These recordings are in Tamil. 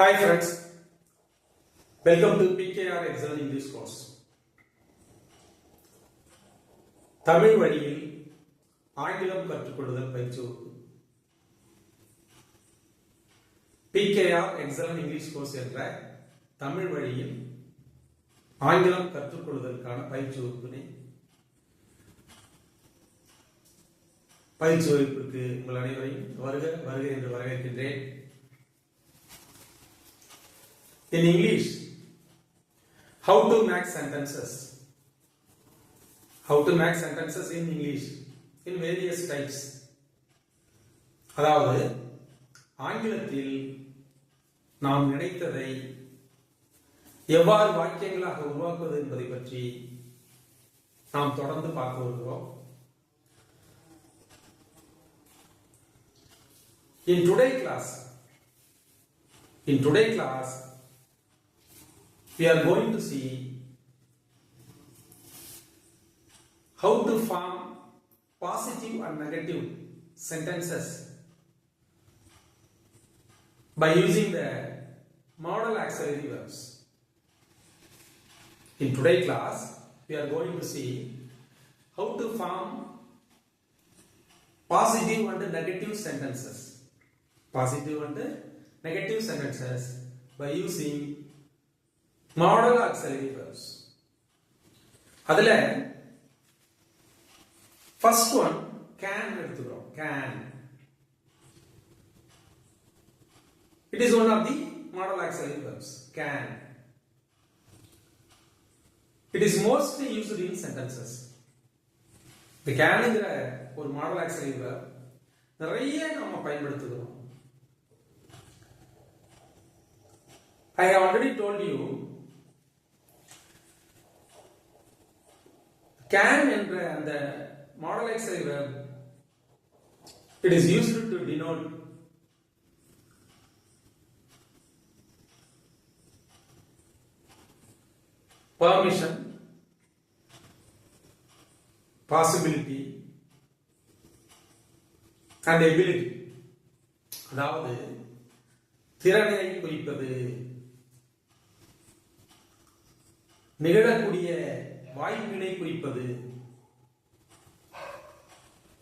Hi friends, welcome to PKR Excel English course. Tamil வழியில் ஆங்கிலம் கற்றுக்கொள்ளுதல் பயிற்சி வகுப்பு. PKR Excel English course என்ற தமிழ் வழியில் ஆங்கிலம் கற்றுக்கொள்ளுதலுக்கான பயிற்சி வகுப்பினை பயிற்சி வகுப்பிற்கு உங்கள் அனைவரையும் வருக என்று வரவேற்கின்றேன். In English, how to make sentences. How to make sentences in English in various types. அதாவது ஆங்கிலத்தில் நாம் நினைத்ததை எவ்வாறு வாக்கியங்களாக உருவாக்குவது என்பதை பற்றி நாம் தொடர்ந்து பார்த்து வருகிறோம். In today class, we are going to see how to form positive and negative sentences by using the modal auxiliary verbs. In today's class, we are going to see how to form positive and negative sentences. Positive and negative sentences by using modal auxiliary verbs. அதுல first one can எடுத்துக்கிறோம். Can. It is one of the modal auxiliary verbs. Can. It is mostly used in sentences. The can என்கிற ஒரு modal auxiliary verb நிறைய நம்ம பயன்படுத்துகிறோம். I have already told you can என்ற அந்த modal auxiliary verb, it is used to denote permission, possibility and ability. அதாவது திறனை குறிப்பது, நிகழக்கூடிய வாய்ப்பினை குறிப்பது,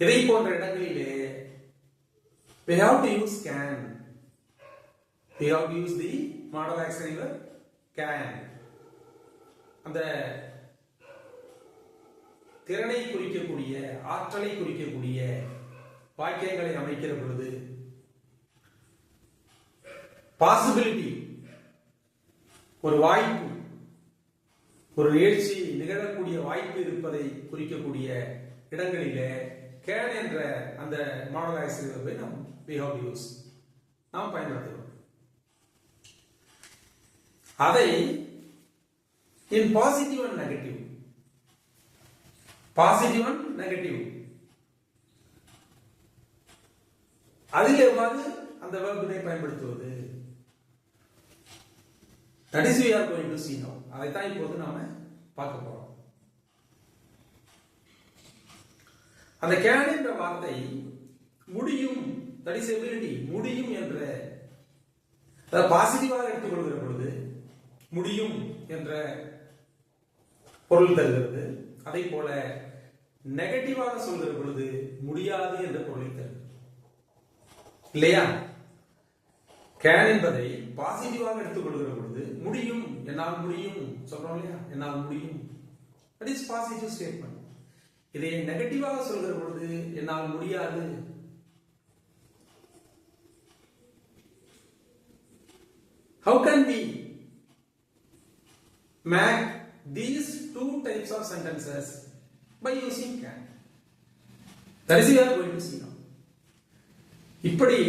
இதை போன்ற இடங்களிலே we have to use can. We have to use the modal auxiliary verb can. அந்த திறனை குறிக்கக்கூடிய, ஆற்றலை குறிக்கக்கூடிய வாக்கியங்களை அமைக்கிற பொழுது பாசிபிலிட்டி, ஒரு வாய்ப்பு, ஒரு நிகழ்ச்சி நிகழக்கூடிய வாய்ப்பு இருப்பதை குறிக்கக்கூடிய இடங்களிலே can என்ற அந்த modal auxiliary verb-ஐ நாம் பயன்படுத்துகிறோம். அதை in positive and negative அதில் எவ்வாறு அந்த verb-ஐ பயன்படுத்துவது, that is we are going to see now. அதைத்தான் இப்போது நாம பார்க்க போறோம். அந்த can என்ற வார்த்தை முடியும், that is ability, முடியும் என்ற பாசிட்டிவாக எடுத்துக்கொள்கிற பொழுது முடியும் என்ற பொருள் தருகிறது. அதை போல நெகட்டிவாக சொல்கிற பொழுது முடியாது என்ற பொருளை தருகிறது. இல்லையா? can என்பதை பாசிட்டிவாக எடுத்துக்கொள்கிற பொழுது முடியும், என்னால் முடியும் சொல்றோம் இல்லையா, என்னால் முடியும், that is positive statement. இதை நெகட்டிவாக சொல்கிற பொழுது என்னால் முடியாது, how can we make these two types of sentences by using can? That is we are going to see now. இப்படி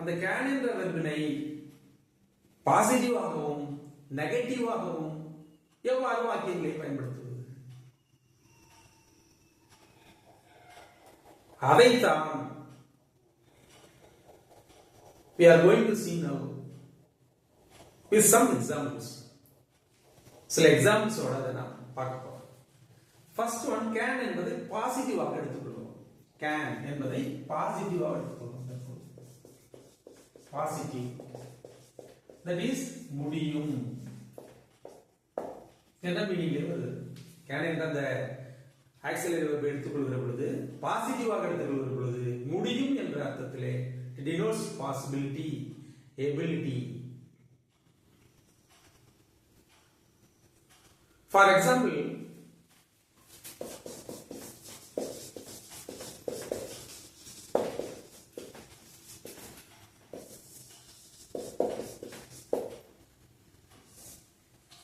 அந்த can என்ற வெர்பினை பாசிட்டிவாகவும் நெகட்டிவாகவும் எவ்வாறு வாக்கியங்களை பயன்படுத்துவது, அதைத்தான் we are going to see now with some examples. சில எக்ஸாம்பிள்ஸ் ஓட நாம் பார்க்க போறோம். ஃபர்ஸ்ட் ஒன் can என்பதை பாசிட்டிவாக எடுத்துக்கொள்வோம். can என்பதை பாசிட்டிவாக எடுத்துக்கொள்வோம். பாசிட்டிவ் that is முடியும் என்ன மீனிங்ல வருது can என்ற அந்த ஆக்சிலரி வெர்ப் எடுத்துக்கொள்கிற பொழுது பாசிட்டிவாக எடுத்துக்கொள்கிற பொழுது முடியும் என்ற அர்த்தத்திலே it denotes possibility ability. For example,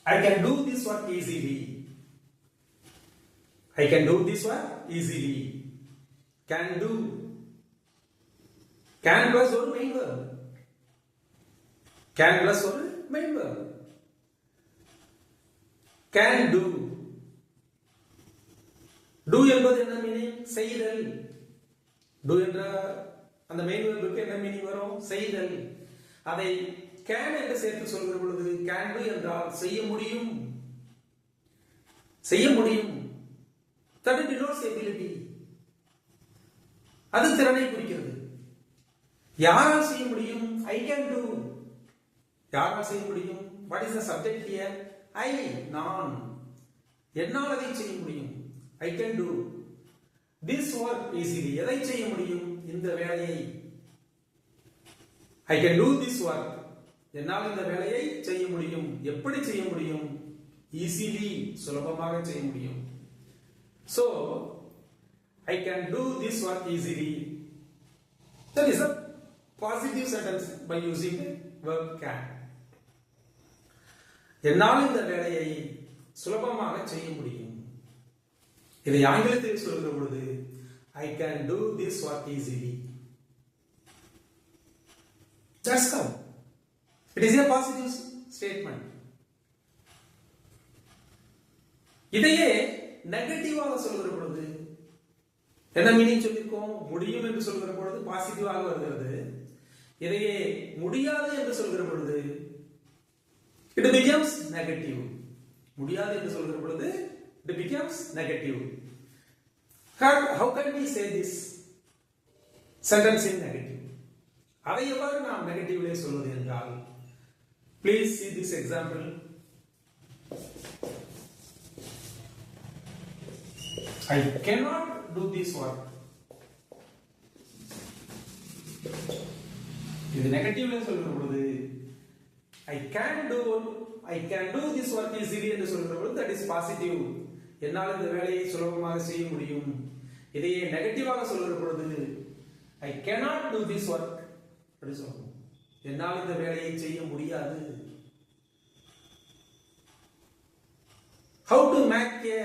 I can do this work easily. I can do this work easily. Can do. Can plus ஒரு main verb. Can plus ஒரு main verb. Can do. Do என்பது என்ன மீனிங்? செய்தல். Do என்ற அந்த main verb என்ன மீனிங் வரும்? செய்தல். அதை can என்று சேர்த்து சொல்கிற பொழுது can do என்றால் செய்ய முடியும். செய்ய முடியும். That denotes ability. அது திறனை குறிக்கிறது. யாரால் செய்ய முடியும்? I can do. யாரால் செய்ய முடியும்? What is the subject here? I, நான். என்னால் அதை செய்ய முடியும். I can do. This work easily. எதை செய்ய முடியும்? இந்த வேலையை. I can do this work. என்னால் இந்த வேலையை செய்ய முடியும். எப்படி செய்ய முடியும்? Easily. சுலபமாக செய்ய முடியும். So, I can do this work easily. That is a positive sentence by using the verb can. என்னால் இந்த வேலையை சுலபமாக செய்ய முடியும். இதை ஆங்கிலத்தில் சொல்கிற பொழுது I can do this work easily. That's how. It is a positive statement. இதையே நெகட்டிவாக சொல்கிற பொழுது என்ன மீனிங் சொல்லிருக்கோம்? முடியும் என்று சொல்கிற பொழுது பாசிட்டிவாக வருகிறது. இதையே முடியாது என்று சொல்கிற பொழுது it becomes negative. முடியாது என்று சொல்கிற பொழுது it becomes negative. How can we say this sentence in negative? அதை எவ்வாறு நாம் நெகட்டிவ்லே சொல்வது என்றால், please see this example. I cannot do this work. இது நெகட்டிவ்ல சொல்கிற பொழுது I can do this work easily என்று சொல்கிற பொழுது that is positive. என்னால் இந்த வேலையை சுலபமாக செய்ய முடியும். இதையே நெகட்டிவாக சொல்கிற பொழுது I cannot do this work அப்படி சொல்லணும். என்னால் இந்த வேலையை செய்ய முடியாது. How to make a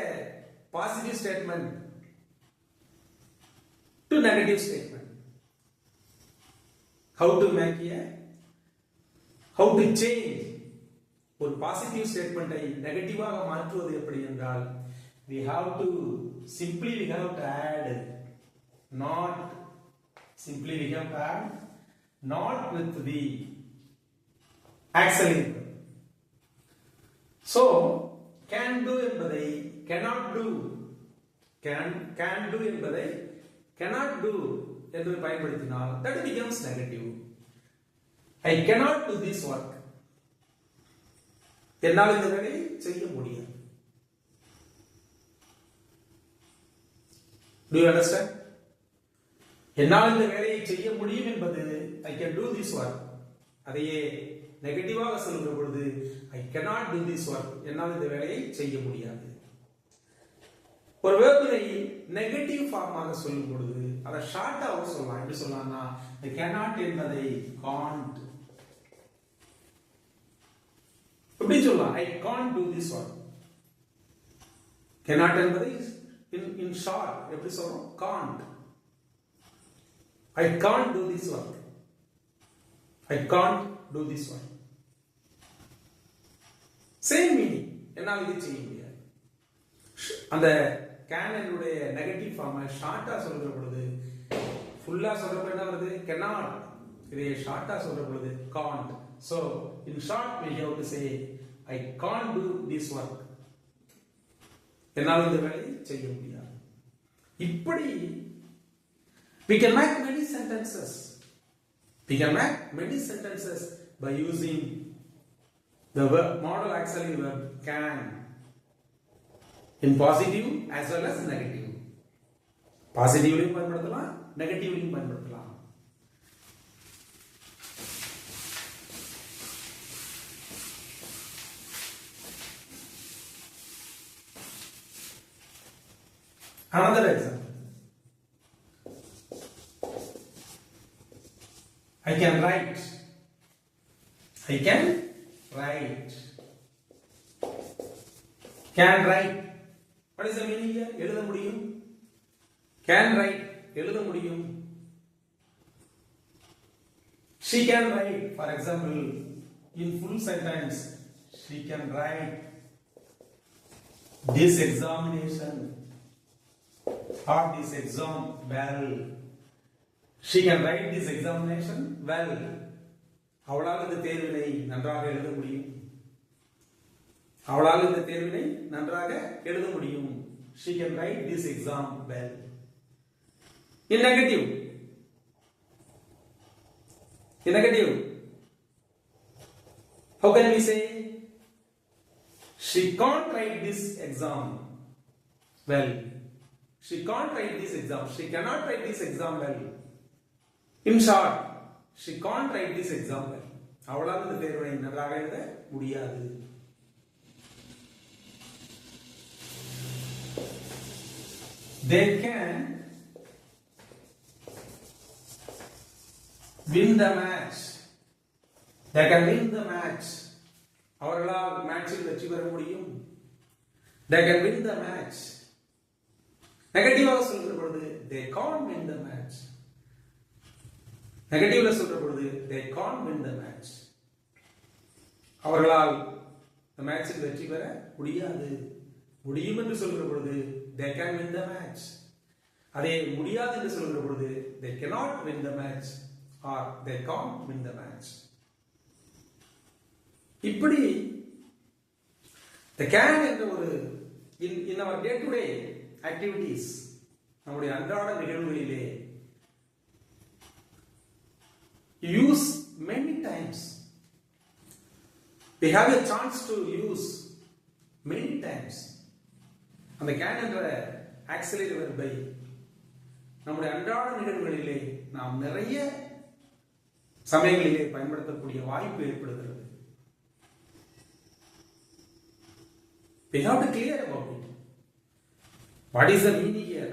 positive statement to negative statement? How to change ஒரு பாசிட்டிவ் ஸ்டேட்மெண்ட்டை நெகட்டிவாக மாற்றுவது எப்படி என்றால், we have to add not. Simply we have to add not with the auxiliary. So can do என்பதை cannot do, can do என்பதை cannot do என்று பயன்படுத்தினால் that becomes negative. I cannot do this work. என்னால் இந்த வேலையை செய்ய முடியாது. Do you understand? என்னால் இந்த வேலையை செய்ய முடியும் என்பது I can do this work. அதையே நெகட்டிவாக சொல்கிற பொழுது I cannot do this work. என்னால் இந்த வேலையை செய்ய முடியாது. ஒரு வேர்பினை நெகட்டிவ் ஃபார்மாக சொல்லும் பொழுது அதை ஷார்ட்டாக சொல்லலாம். எப்படி சொல்லலாம்னா I cannot என்பதை can't. எப்படி சொல்லலாம்? I can't do this work. cannot என்பதை in short எப்படி சொல்றோம்? can't. I can't do this work. I can't do this work. Same meaning. என்னால் இதை செய்ய முடியாது. அந்த can என்னுடைய நெகட்டிவ் ஃபார்மை ஷார்ட்டா சொல்கிற பொழுது, ஃபுல்லா சொல்றப்ப என்ன வருது? cannot. இதை ஷார்ட்டா சொல்ற பொழுது can't. So in short we have to say I can't do this work. என்னால் இந்த வேலையை செய்ய முடியாது. இப்படி we can make many sentences by using The modal auxiliary verb can in positive as well as negative. பாசிட்டிவ்லையும் பயன்படுத்தலாம், நெகட்டிவ்லையும் பயன்படுத்தலாம். Another example. I can write. I can write. Can write. What is the meaning here? எழுத முடியும். Can write. எழுத முடியும். She can write. For example, in full sentence, she can write this examination or this exam well. She can write this examination well. அவளால் இந்த தேர்வினை நன்றாக எழுத முடியும். அவளால் இந்த தேர்வினை நன்றாக எழுத முடியும். She can write this exam well. In negative. In negative. How can we say? She can't write this exam well. She can't write this exam. She cannot write this exam well. In short, she can't write this exam well. அவளால் இந்த தேர்வினை நன்றாக எழுத முடியாது. They can win the match. They can win the match. அவர்களால் மேட்சில் வெற்றி பெற முடியும். They can win the match. நெகட்டிவாக சொல்கிற பொழுது they can't win the match. நெகட்டிவ்ல சொல்ற பொழுது they can't win the match. அவர்களால் இந்த மேட்சில் வெற்றி பெற முடியாது. முடியும் என்று சொல்கிற பொழுது they can win the match. அதே முடியாது என்று சொல்கிற பொழுது they cannot win the match or they can't win the match. இப்படி the can என்ற ஒரு in our day to day activities, நம்முடைய அன்றாட நிகழ்வுகளிலே use many times. We have a chance to use many times. அந்த can என்ற auxiliary verb-ஐ நம்முடைய அன்றாட நிகழ்வுகளிலே நாம் நிறைய சமயங்களிலே பயன்படுத்தக்கூடிய வாய்ப்பு ஏற்படுகிறது. We have to clear about it. What is the meaning here?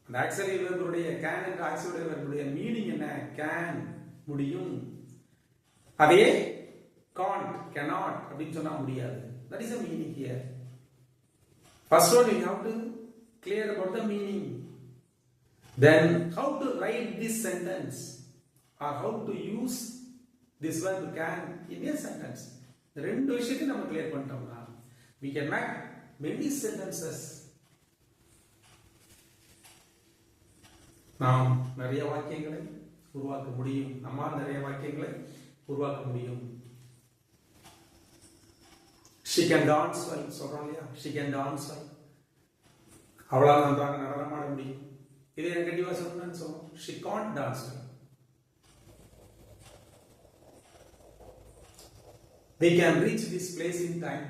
அந்த auxiliary verb-உடைய can என்ற auxiliary verb-உடைய meaning என்ன? Can முடியும். அதே can't, cannot அப்படின்னு சொன்னா முடியாது. That is the meaning here. First one, we have to clear about the meaning. Then how to write this sentence or how to use this verb can in a sentence. இந்த ரெண்டு விஷயத்தையும் நம்ம clear பண்ணிட்டோம்னா we can make many sentences. நாம் நிறைய வாக்கியங்களை உருவாக்க முடியும். நம்மால் நிறைய வாக்கியங்களை உருவாக்க முடியும். She can dance well. சொல்றோம் இல்லையா? She can dance well. அவளால் நன்றாக நடனமாட முடியும். இதே நெகட்டிவா சொல்லணும்னு சொல்றோம். She can't dance well. We can reach this place in time.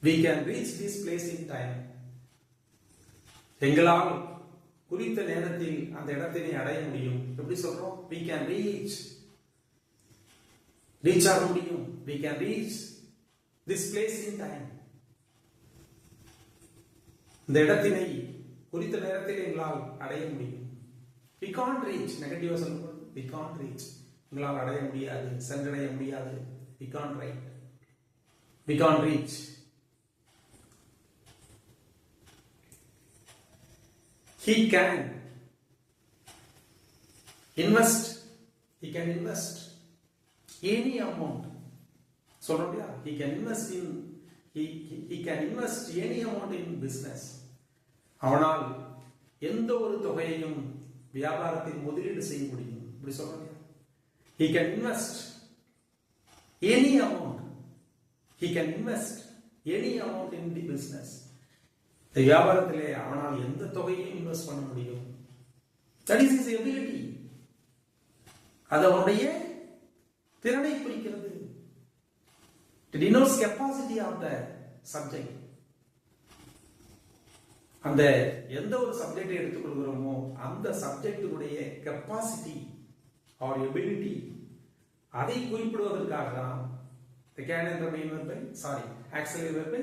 We can reach this place in time. எங்களால் குறித்த நேரத்தில் அந்த இடத்தினை அடைய முடியும். எப்படி சொல்றோம்? We can reach ஆக முடியும். We can reach this place in time. இந்த இடத்தினை குறித்த நேரத்தில் எங்களால் அடைய முடியும். We can't reach. நெகட்டிவா சொல்லும்போது we can't reach. எங்களால் அடைய முடியாது, சென்றடைய முடியாது. We can't write. We can't reach. He can invest. He can invest any amount. சொல்றோம் இல்லையா? He can invest in he can invest any amount in business. அவனால் எந்த ஒரு தொகையையும் வியாபாரத்தில் முதலீடு செய்ய முடியும். இப்படி சொல்றோம் இல்லையா? He can invest any amount. He can invest any amount in the business. இந்த வியாபாரத்திலே அவனால் எந்த தொகையையும் இன்வெஸ்ட் பண்ண முடியும். That is his ability. அது அவனுடைய திறனை குறிக்கிறது. It denotes capacity of the subject. அந்த எந்த ஒரு சப்ஜெக்டை எடுத்துக்கொள்கிறோமோ அந்த சப்ஜெக்டுடைய கெப்பாசிட்டி ஆர் எபிலிட்டி அதை குறிப்பிடுவதற்காக தான் the can என்ற மெயின் வெர்பை ஆக்சிலரி வெர்பை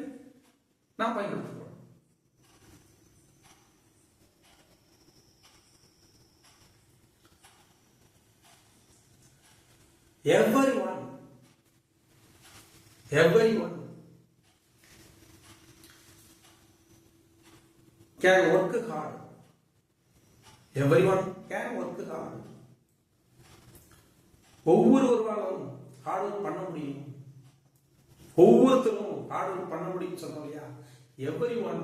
நாம் பயன்படுத்துகிறோம். everyone can work hard. Everyone can work hard. ஒவ்வொருவராலும் ஹார்ட் ஒர்க் பண்ண முடியும். ஒவ்வொருத்தரும் ஹார்ட் ஒர்க் பண்ண முடியும் சொன்னோம் இல்லையா? everyone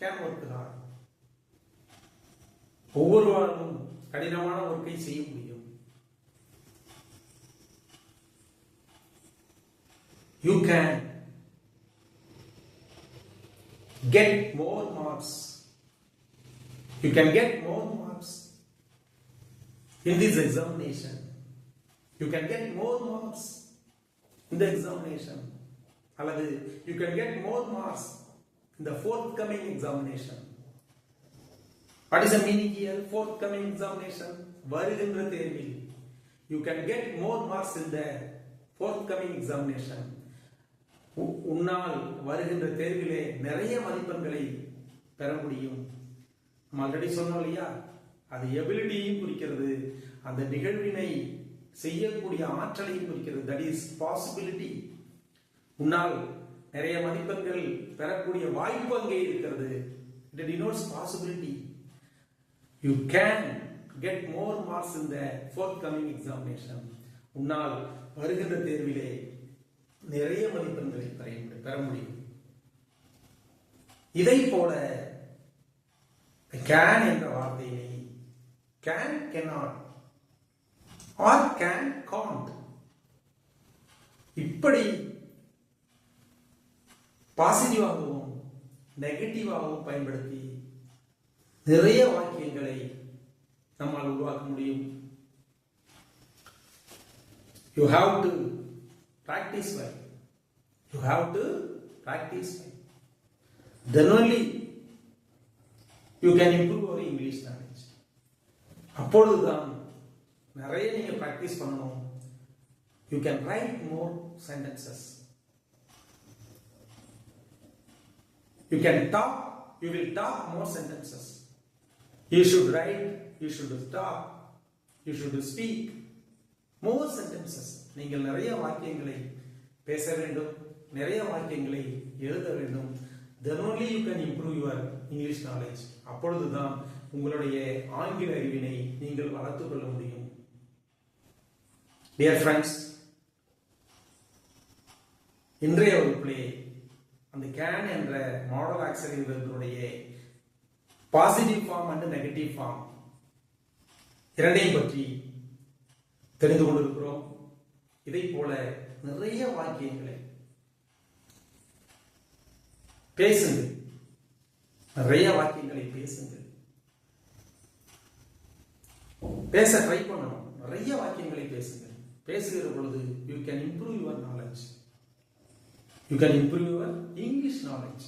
can work hard. ஒவ்வொருவராலும் கடினமான ஒர்க்கை செய்ய முடியும். You can get more marks. You can get more marks in this examination. You can get more marks in the examination. அல்லது you can get more marks in the forthcoming examination. What is the meaning here? Forthcoming examination. வருகின்ற தேர்வில். You can get more marks in the forthcoming examination. உன்னால் வருகின்ற தேர்விலே நிறைய மதிப்பெண்களை பெற முடியும். நம்ம ஆல்ரெடி சொன்னோம் இல்லையா? அது எபிலிட்டியையும் குறிக்கிறது, அந்த நிகழ்வினை செய்யக்கூடிய ஆற்றலையும் குறிக்கிறது. That is possibility. உன்னால் நிறைய மதிப்பெண்கள் பெறக்கூடிய வாய்ப்பு அங்கே இருக்கிறது. It denotes possibility. You can get more marks in the forthcoming examination. உன்னால் வருகின்ற தேர்விலே நிறைய மதிப்பெண்களை பெற முடியும். இதை போல கேன் என்ற வார்த்தையை can cannot R can can't இப்படி பாசிட்டிவாகவும் நெகட்டிவாகவும் பயன்படுத்தி நிறைய வாக்கியங்களை நம்மால் உருவாக்க முடியும். You have to practice well. You have to practice well. Then only you can improve your English knowledge. அப்பொழுதுதான் நிறைய நீங்க பிராக்டிஸ் பண்ணணும். You can write more sentences. You can talk. You will talk more sentences. You should write. You should talk. You should speak more sentences. நீங்கள் நிறைய வாக்கியங்களை பேச வேண்டும், நிறைய வாக்கியங்களை எழுத வேண்டும். Then only you can improve your English knowledge. அப்பொழுதுதான் உங்களுடைய ஆங்கில அறிவினை நீங்கள் வளர்த்துக் கொள்ள முடியும். Dear friends, இன்றைய வகுப்பிலே அந்த கேன் என்ற மாடல் ஆக்சிலரி வெர்பினுடைய positive form and negative form இரண்டையும் பற்றி தெரிந்து கொண்டிருக்கிறோம். இதை போல நிறைய வாக்கியங்களை பேசுங்கள், நிறைய வாக்கியங்களை பேசுங்கள், பேச ட்ரை பண்ணணும். நிறைய வாக்கியங்களை பேசுங்கள். பேசுகிற பொழுது you can improve your knowledge. You can improve your English knowledge.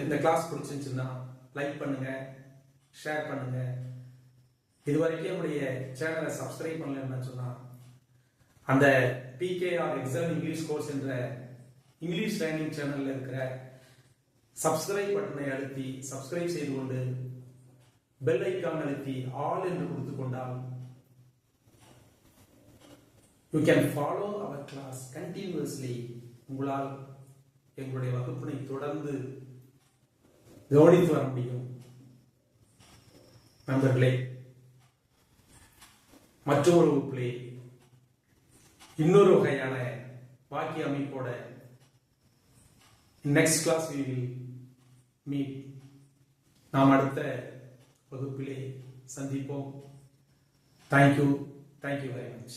இந்த கிளாஸ் பிடிச்சிருந்துச்சுன்னா லைக் பண்ணுங்க, ஷேர் பண்ணுங்க. இதுவரைக்கும் நம்முடைய சேனலை சப்ஸ்கிரைப் பண்ணலன்னு சொன்னா அந்த PKR எக்ஸல் இங்கிலீஷ் கோர்ஸ் என்ற இங்கிலீஷ் லேர்னிங் சேனல்ல இருக்கிற சப்ஸ்கிரைப் பட்டனை அழுத்தி சப்ஸ்கிரைப் செய்து கொண்டு பெல் ஐக்கான் அழுத்தி ஆல் என்று கொடுத்துக் கொண்டால் you can follow our class continuously. உங்களால் எங்களுடைய வகுப்பினை தொடர்ந்து கவனித்து வர முடியும். நண்பர்களே, மற்றொரு வகுப்பிலே இன்னொரு வகையான வாக்கிய அமைப்போட next class we will meet. நாம் அடுத்த வகுப்பிலே சந்திப்போம். Thank you very much.